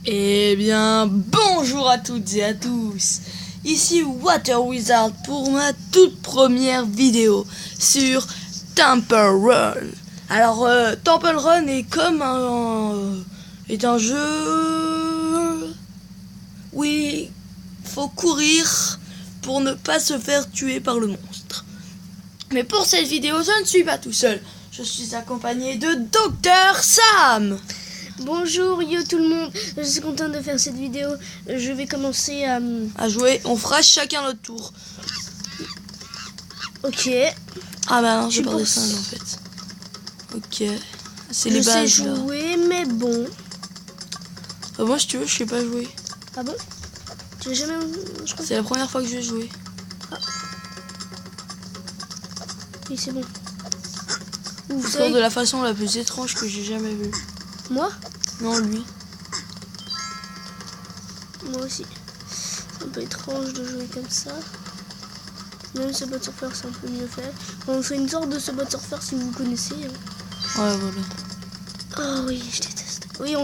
Eh bien, bonjour à toutes et à tous. Ici Water Wizard pour ma toute première vidéo sur Temple Run. Alors, Temple Run est comme est un jeu. Oui, faut courir pour ne pas se faire tuer par le monstre. Mais pour cette vidéo, je ne suis pas tout seul. Je suis accompagné de Dr Sam. Bonjour yo tout le monde, je suis content de faire cette vidéo. Je vais commencer à jouer. On fera chacun notre tour. Ok. Ah bah non, j'ai pas de singe en fait. Ok. C'est les bases. Je sais jouer là. Mais bon. Ah, moi si tu veux, je sais pas jouer. Ah bon? Tu l'as jamais... C'est la première fois que je vais jouer. Ah. Oui, c'est bon. De la façon la plus étrange que j'ai jamais vue. Moi? Non, lui. Moi aussi. C'est un peu étrange de jouer comme ça. Même Subway Surfer, c'est un peu mieux fait. On fait une sorte de Subway Surfer si vous connaissez. Ouais, voilà. Oh oui, je déteste. Oui,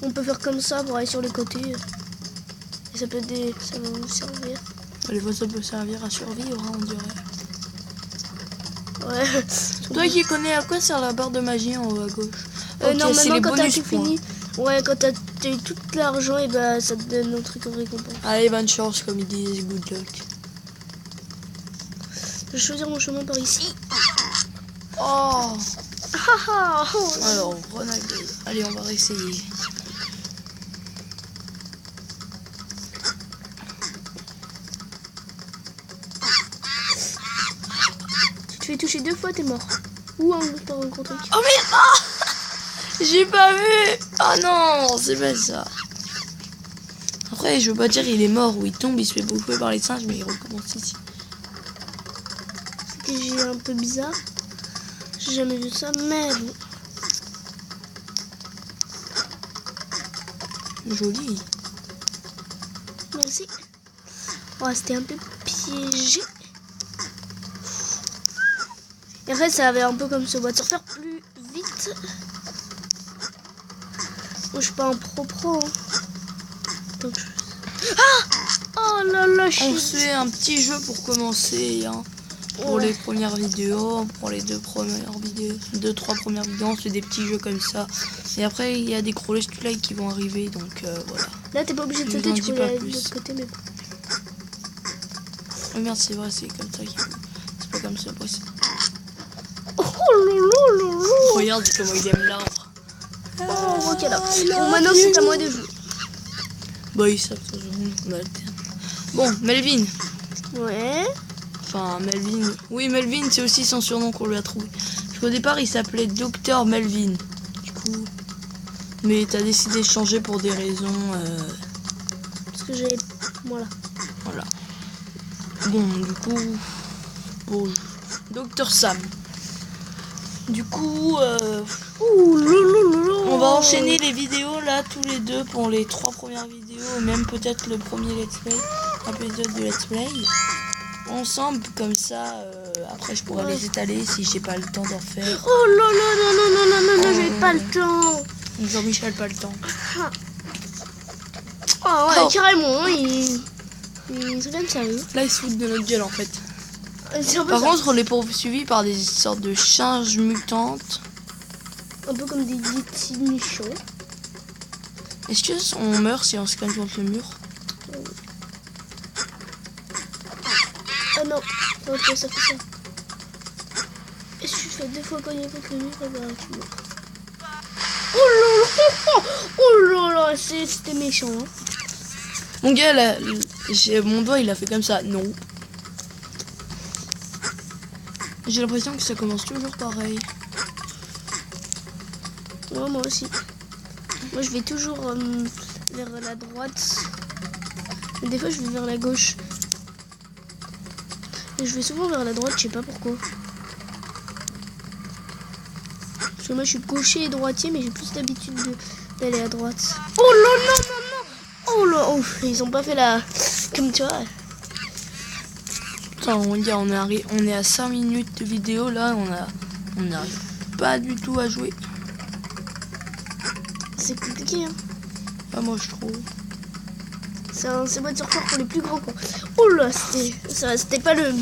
on peut faire comme ça pour aller sur les côtés. Et ça peut ça va nous servir. Les fois, ça peut servir à survivre, hein, on dirait. Ouais. Toi qui connais à quoi sert la barre de magie en haut à gauche? Normalement, quand t'as tout fini, ouais, quand t'as eu tout l'argent, et bah ça te donne un truc en récompense. Allez, bonne chance, comme ils disent, good luck. Je vais choisir mon chemin par ici. Oh! Oh. Alors, Ronald, allez, on va réessayer. Si tu te fais toucher 2 fois, t'es mort. Ou par un gros truc. Oh mais oh, j'ai pas vu. Oh non, c'est pas ça. Après, je veux pas dire il est mort ou il tombe, il se fait bouffer par les singes, mais il recommence ici. C'est que j'ai un peu bizarre. J'ai jamais vu ça, mais bon. Joli. Merci. Oh, c'était un peu piégé. Et après, ça avait un peu comme ce boîte surfer plus vite. Moi, je suis pas un pro. Hein. Donc, Ah! Oh là là, On fait un petit jeu pour commencer, hein. Pour les premières vidéos, pour les 2 premières vidéos, 2-3 premières vidéos, on fait des petits jeux comme ça. Et après, il y a des crawlers like qui vont arriver, donc voilà. Là, t'es pas obligé de sauter, tu peux aller de l'autre côté, mais bon. Oh merde, c'est vrai, c'est comme ça. C'est pas comme ça, possible. Oh lolo. Regarde comment il aime l'arbre. Oh, ok là. Bon, maintenant, c'est à moi de jouer. Bah, ils savent toujours, on alterne. Bon, Melvin. Ouais. Enfin, Melvin. Oui, Melvin, c'est aussi son surnom qu'on lui a trouvé. Parce qu'au départ, il s'appelait Dr Melvin. Du coup. Mais t'as décidé de changer pour des raisons. Parce que j'ai. Voilà. Bon, du coup. Bon. Dr Sam. Du coup. On va enchaîner les vidéos là, tous les deux, pour les 3 premières vidéos. Même peut-être le premier let's play. Un épisode de let's play. Ensemble, comme ça, après je pourrais les étaler si j'ai pas le temps d'en faire. Oh là là, non, j'ai pas le temps. Jean-Michel, pas le temps. Oh ouais, carrément, hein, il se donne sérieux. Là, ils se foutent de notre gueule en fait. Par contre, on est poursuivis par des sortes de charges mutantes. Un peu comme des petits nichons. Est-ce que on meurt si on se cogne contre le mur? Ah non, ok, ça fait ça. Et si tu fais 2 fois cogner contre le mur, et ben tu meurs. Oh là là, c'était méchant. Hein. Mon gars, là, mon doigt il a fait comme ça. Non. J'ai l'impression que ça commence toujours pareil. Ouais, moi aussi. Moi je vais toujours vers la droite. Mais des fois je vais vers la gauche. Et je vais souvent vers la droite, je sais pas pourquoi. Parce que moi je suis gaucher et droitier, mais j'ai plus d'habitude d'aller à droite. Oh là non. Oh là, oh, ils ont pas fait la... Comme tu vois. Putain, on est à 5 minutes de vidéo là, on n'arrive pas du tout à jouer. C'est compliqué, hein. Ah, moi je trouve. C'est un mode surfeur pour les plus grands quoi. Oh là, c'était pas le...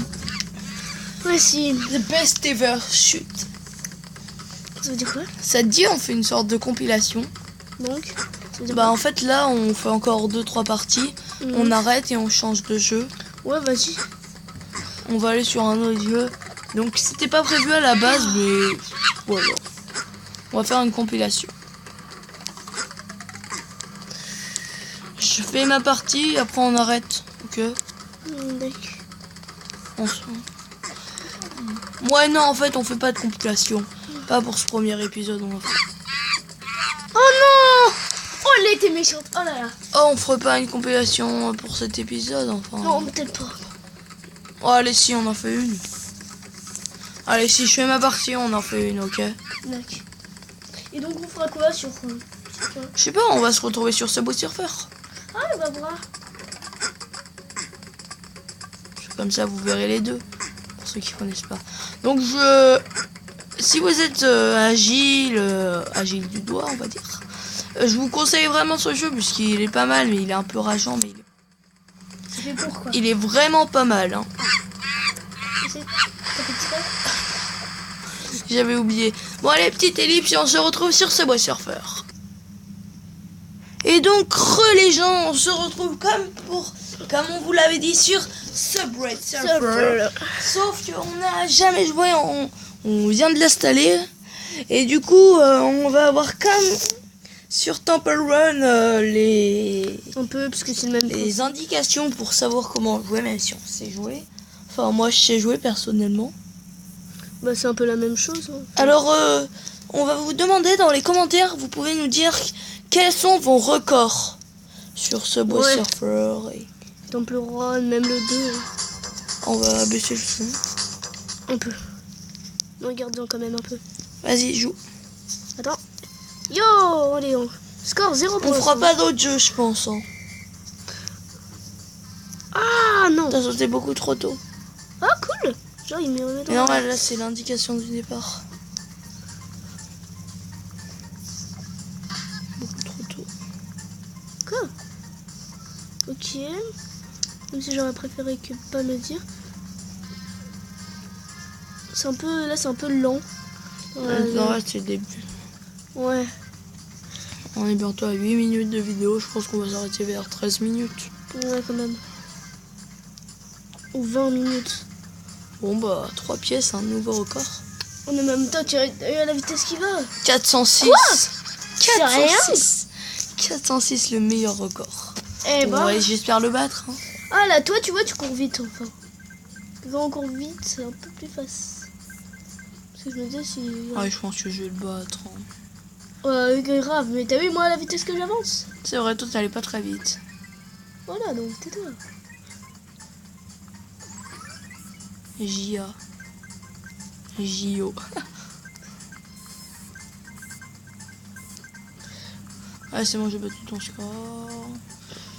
Ouais si. The best ever shoot. Ça veut dire quoi? Ça te dit on fait une sorte de compilation. Donc ça veut dire Bah en fait là on fait encore 2-3 parties. On arrête et on change de jeu. Ouais vas-y. On va aller sur un autre jeu. Donc c'était pas prévu à la base mais voilà. On va faire une compilation. Je fais ma partie, après on arrête. Ok. On se... Ouais non en fait on fait pas de compilation. Pas pour ce premier épisode on va faire. Oh non! Oh elle était méchante. Oh là là. Oh on ferait pas une compilation pour cet épisode enfin. Non peut-être pas. Oh allez si on en fait une. Allez si je fais ma partie on en fait une ok. D'accord. Et donc on fera quoi sur quoi? Je sais pas on va se retrouver sur Subway Surfer. Ah bah voir. Comme ça vous verrez les deux. Pour ceux qui connaissent pas. Donc si vous êtes agile du doigt on va dire. Je vous conseille vraiment ce jeu puisqu'il est pas mal mais il est un peu rageant mais il est vraiment pas mal hein. J'avais oublié. Bon allez petite ellipse et on se retrouve sur Subway Surfer. Et donc les gens on se retrouve comme on vous l'avait dit sur Subway Surfer. Sauf qu'on n'a jamais joué, on vient de l'installer. Et du coup on va avoir comme sur Temple Run les parce que c'est le même les indications pour savoir comment jouer même si on sait jouer. Enfin moi je sais jouer personnellement. Bah c'est un peu la même chose hein. Alors on va vous demander dans les commentaires, vous pouvez nous dire quels sont vos records sur Subway Surfer et... Temple Run, même le 2. Hein. On va baisser le son. Un peu. Regarde-en quand même un peu. Vas-y, joue. Attends. Yo, allez, score 0 pour on fera pas d'autres jeux, je pense. Hein. Ah non. T'as sauté beaucoup trop tôt. Ah cool. Genre il me remet dans... Non, là c'est l'indication du départ. Beaucoup trop tôt. Quoi? Ok. Même si j'aurais préféré que pas le dire. C'est un peu... Là c'est un peu lent. Non, là c'est le début. Ouais. On est bientôt à 8 minutes de vidéo. Je pense qu'on va s'arrêter vers 13 minutes. Ouais quand même. Ou 20 minutes. Bon bah 3 pièces, un nouveau record. En même temps tu as à la vitesse qui va. 406. Quoi? 406. 406 le meilleur record. Eh ben. Ouais, j'espère le battre. Hein. Ah là toi tu vois tu cours vite enfin. Quand on court vite c'est un peu plus facile. Parce que je me disais si... Ouais je pense que je vais le battre. Hein. Grave, mais t'as vu moi à la vitesse que j'avance? C'est vrai, toi t'allais pas très vite. Voilà donc tais-toi. J.A. J.O. Ah c'est bon j'ai battu ton score.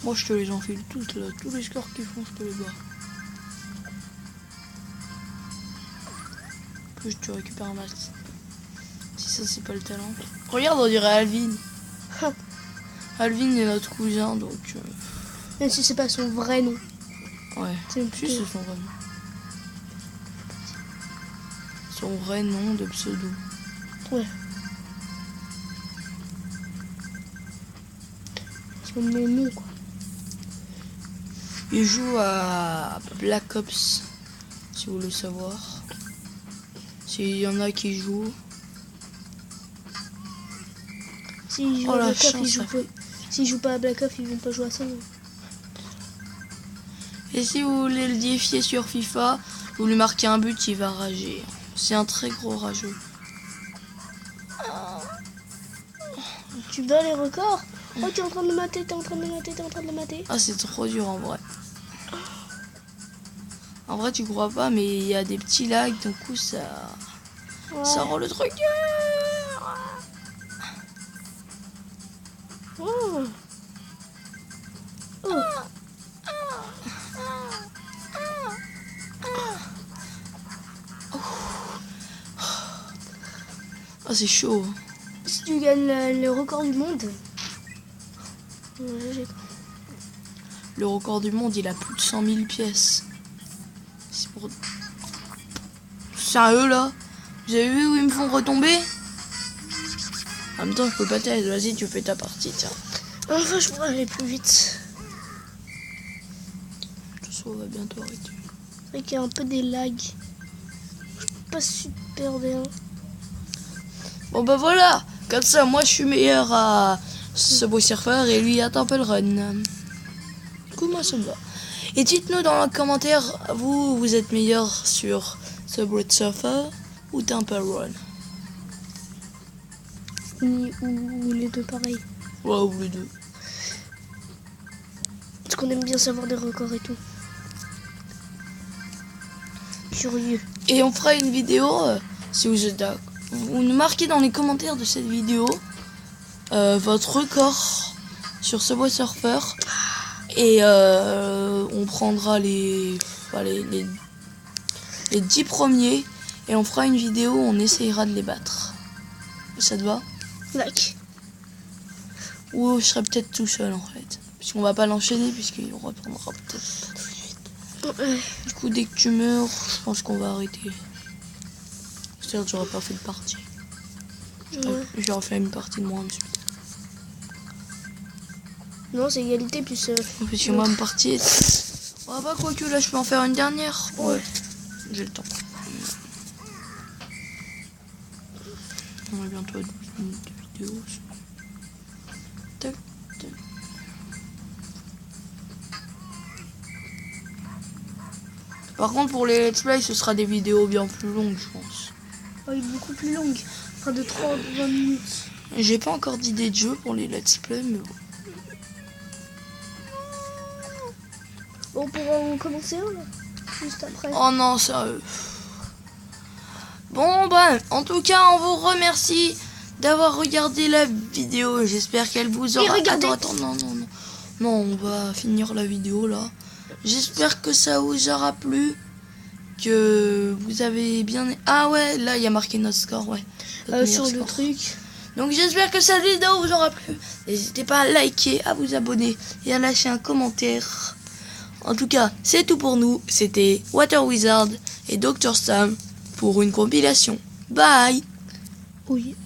Moi je te les enfile toutes là. Tous les scores qu'ils font je te les bats. Plus tu récupères un max. Si ça c'est pas le talent. Regarde on dirait Alvin. Alvin est notre cousin donc... Même si c'est pas son vrai nom. Ouais. C'est son vrai nom. Son vrai nom de pseudo. Ouais. Son nom quoi. Il joue à Black Ops, si vous voulez savoir. S'il y en a qui jouent. S'ils jouent à Black Ops, s'ils jouent pas à Black Ops, ils vont pas jouer à ça. Et si vous voulez le défier sur FIFA, vous lui marquez un but, il va rager. C'est un très gros rageux. Tu bats les records? Oh, t'es en train de le mater, t'es en train de le mater. Ah, c'est trop dur en vrai. En vrai, tu crois pas, mais il y a des petits lags, du coup, ça rend le truc. Oh. Oh. Ah, c'est chaud. Si tu gagnes le record du monde, Ouais, Le record du monde, il a plus de 100 000 pièces. C'est pour... Sérieux, là? Vous avez vu où ils me font retomber? En même temps, je peux pas t'aider. Vas-y, tu fais ta partie, tiens. Enfin, je pourrais aller plus vite. Tout ça va bientôt arrêter. C'est vrai qu'il y a un peu des lags. Pas super bien. Bon bah voilà, comme ça moi je suis meilleur à Subway Surfer et lui à Temple Run. Du coup moi ça me va. Et dites-nous dans les commentaires, vous êtes meilleur sur Subway Surfer ou Temple Run? Ou les deux pareils. Ouais, ou les deux. Parce qu'on aime bien savoir des records et tout. Curieux. Et on fera une vidéo, si vous êtes d'accord. Vous nous marquez dans les commentaires de cette vidéo votre record sur Subway Surfer. Et on prendra les 10 premiers et on fera une vidéo où on essayera de les battre. Ça te va? Like. Ou je serai peut-être tout seul en fait. Puisqu'on va pas l'enchaîner puisqu'il reprendra peut-être pas tout de suite. Du coup dès que tu meurs, je pense qu'on va arrêter. C'est-à-dire que j'aurais pas fait de partie. Ouais. J'aurais fait une partie de moi ensuite. Non, c'est égalité plus... Parce que moi ma partie est... Ah bah quoique là je peux en faire une dernière. Ouais. J'ai le temps. On a bientôt 12 minutes de vidéo. Tac, tac. Par contre pour les let's play ce sera des vidéos bien plus longues je pense. Oui, beaucoup plus longue. Enfin de 30-20 minutes. J'ai pas encore d'idée de jeu pour les let's play mais bon. On pourra en commencer un là, juste après. Oh non sérieux. Bon bah en tout cas on vous remercie d'avoir regardé la vidéo. J'espère qu'elle vous aura... Attends, non. Non, on va finir la vidéo là. J'espère que ça vous aura plu. Que vous avez bien... Ah ouais, là il y a marqué notre score, ouais. Sur le truc. Donc j'espère que cette vidéo vous aura plu. N'hésitez pas à liker, à vous abonner et à lâcher un commentaire. En tout cas, c'est tout pour nous. C'était Water Wizard et Dr Sam pour une compilation. Bye. Oui.